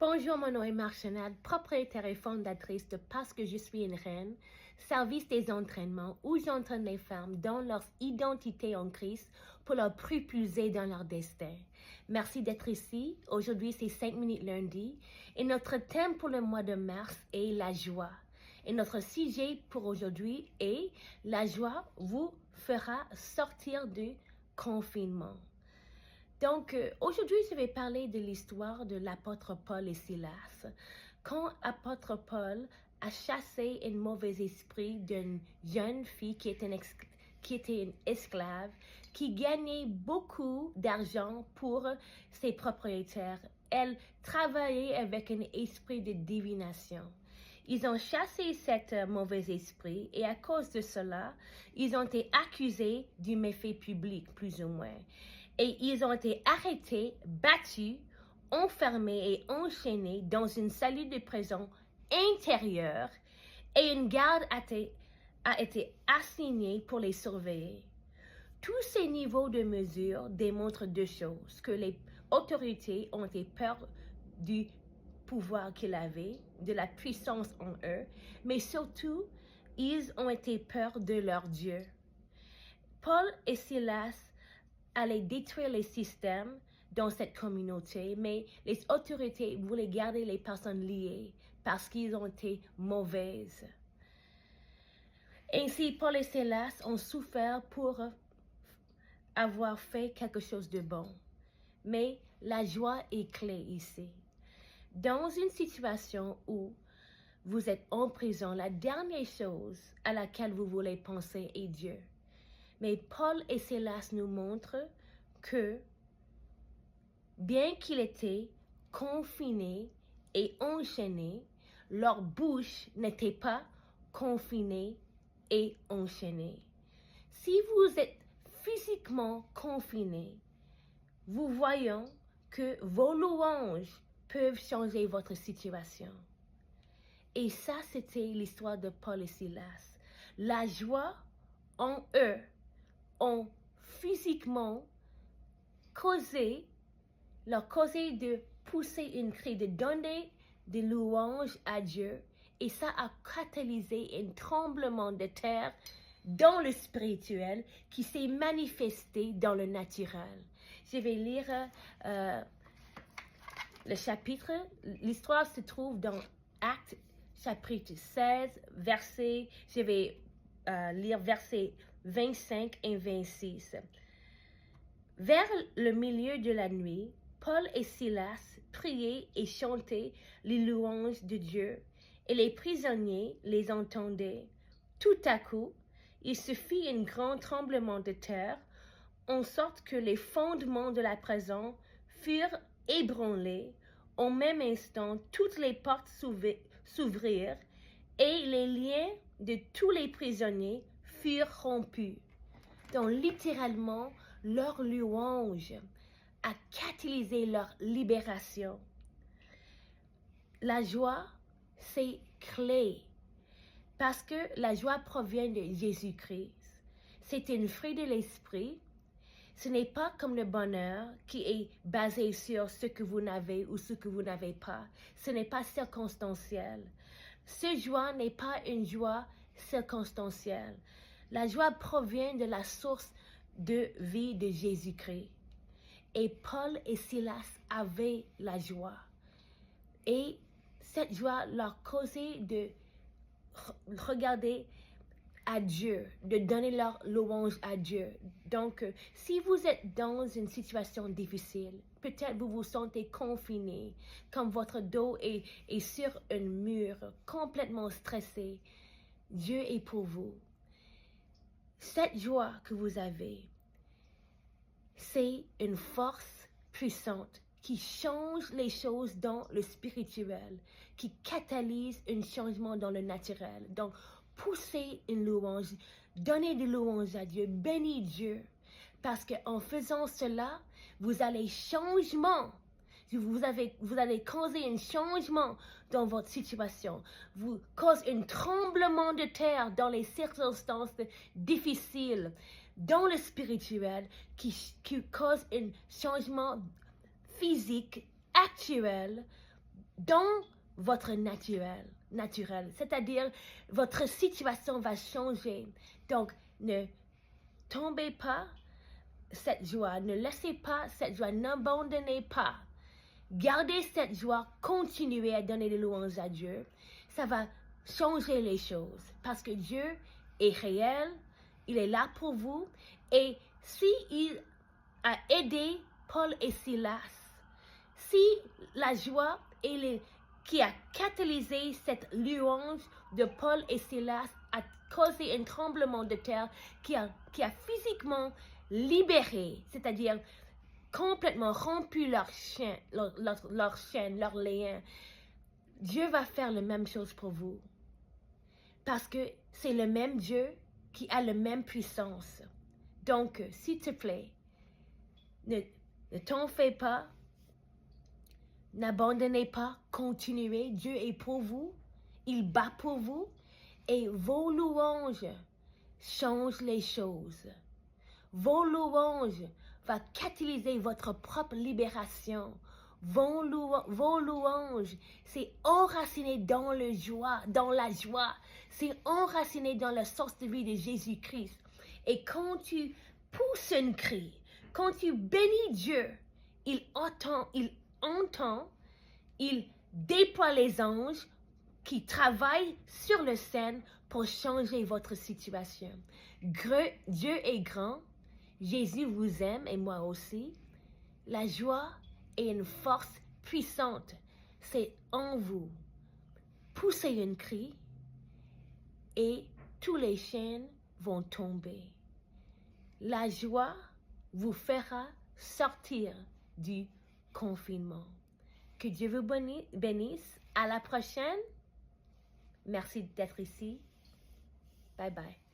Bonjour, mon nom est Marchenade, propriétaire et fondatrice de Parce que je suis une reine, service des entraînements où j'entraîne les femmes dans leur identité en Christ pour leur propulser dans leur destin. Merci d'être ici. Aujourd'hui, c'est 5 minutes lundi et notre thème pour le mois de mars est la joie. Et notre sujet pour aujourd'hui est la joie vous fera sortir du confinement. Donc, aujourd'hui, je vais parler de l'histoire de l'apôtre Paul et Silas. Quand l'apôtre Paul a chassé un mauvais esprit d'une jeune fille qui était une esclave, qui gagnait beaucoup d'argent pour ses propriétaires. Elle travaillait avec un esprit de divination. Ils ont chassé cet mauvais esprit et à cause de cela, ils ont été accusés du méfait public, plus ou moins. Et ils ont été arrêtés, battus, enfermés et enchaînés dans une cellule de prison intérieure et une garde a été assignée pour les surveiller. Tous ces niveaux de mesure démontrent deux choses, que les autorités ont été peur du pouvoir qu'ils avaient, de la puissance en eux, mais surtout, ils ont été peur de leur Dieu. Paul et Silas allaient détruire les systèmes dans cette communauté, mais les autorités voulaient garder les personnes liées parce qu'ils ont été mauvaises. Ainsi, Paul et Silas ont souffert pour avoir fait quelque chose de bon. Mais la joie est clé ici. Dans une situation où vous êtes en prison, la dernière chose à laquelle vous voulez penser est Dieu. Mais Paul et Silas nous montrent que, bien qu'ils étaient confinés et enchaînés, leur bouche n'était pas confinée et enchaînée. Si vous êtes physiquement confiné, vous voyez que vos louanges peuvent changer votre situation. Et ça, c'était l'histoire de Paul et Silas. La joie en eux ont physiquement leur causé de pousser une cri, de donner des louanges à Dieu. Et ça a catalysé un tremblement de terre dans le spirituel qui s'est manifesté dans le naturel. Je vais lire le chapitre. L'histoire se trouve dans Actes chapitre 16, je vais lire versets 25 et 26. Vers le milieu de la nuit, Paul et Silas priaient et chantaient les louanges de Dieu, et les prisonniers les entendaient. Tout à coup, il se fit un grand tremblement de terre, en sorte que les fondements de la prison furent ébranlés. Au même instant, toutes les portes s'ouvrirent, et les liens de tous les prisonniers furent rompus. Donc, littéralement, leur louange a catalysé leur libération. La joie, c'est clé, parce que la joie provient de Jésus-Christ. C'est une fruit de l'esprit. Ce n'est pas comme le bonheur qui est basé sur ce que vous n'avez ou ce que vous n'avez pas. Ce n'est pas circonstanciel. Cette joie n'est pas une joie circonstancielle. La joie provient de la source de vie de Jésus-Christ. Et Paul et Silas avaient la joie. Et cette joie leur causait de regarder à Dieu, de donner leur louange à Dieu. Donc, si vous êtes dans une situation difficile, peut-être vous vous sentez confiné, comme votre dos est sur un mur, complètement stressé, Dieu est pour vous. Cette joie que vous avez, c'est une force puissante qui change les choses dans le spirituel, qui catalyse un changement dans le naturel. Donc, poussez une louange, donnez des louanges à Dieu, bénis Dieu, parce qu'en faisant cela, vous allez vous allez causer un changement dans votre situation. Vous causez un tremblement de terre dans les circonstances difficiles, dans le spirituel, qui cause un changement physique actuel dans votre naturel, c'est-à-dire votre situation va changer. Donc, ne tombez pas cette joie, ne laissez pas cette joie, n'abandonnez pas. Gardez cette joie, continuez à donner des louanges à Dieu. Ça va changer les choses parce que Dieu est réel, il est là pour vous. Et s'il a aidé Paul et Silas, si la joie qui a catalysé cette louange de Paul et Silas a causé un tremblement de terre qui a physiquement libéré, c'est-à-dire complètement rompu leur chaîne, leur lien, Dieu va faire la même chose pour vous. Parce que c'est le même Dieu qui a la même puissance. Donc, s'il te plaît, ne t'en fais pas, n'abandonnez pas, continuez. Dieu est pour vous, il bat pour vous et vos louanges changent les choses. Vos louanges vont catalyser votre propre libération. Vos louanges, c'est enraciné dans la joie. C'est enraciné dans la source de vie de Jésus-Christ. Et quand tu pousses un cri, quand tu bénis Dieu, il entend, il déploie les anges qui travaillent sur le scène pour changer votre situation. Dieu est grand. Jésus vous aime et moi aussi. La joie est une force puissante. C'est en vous. Poussez un cri et tous les chaînes vont tomber. La joie vous fera sortir du confinement. Que Dieu vous bénisse. À la prochaine. Merci d'être ici. Bye bye.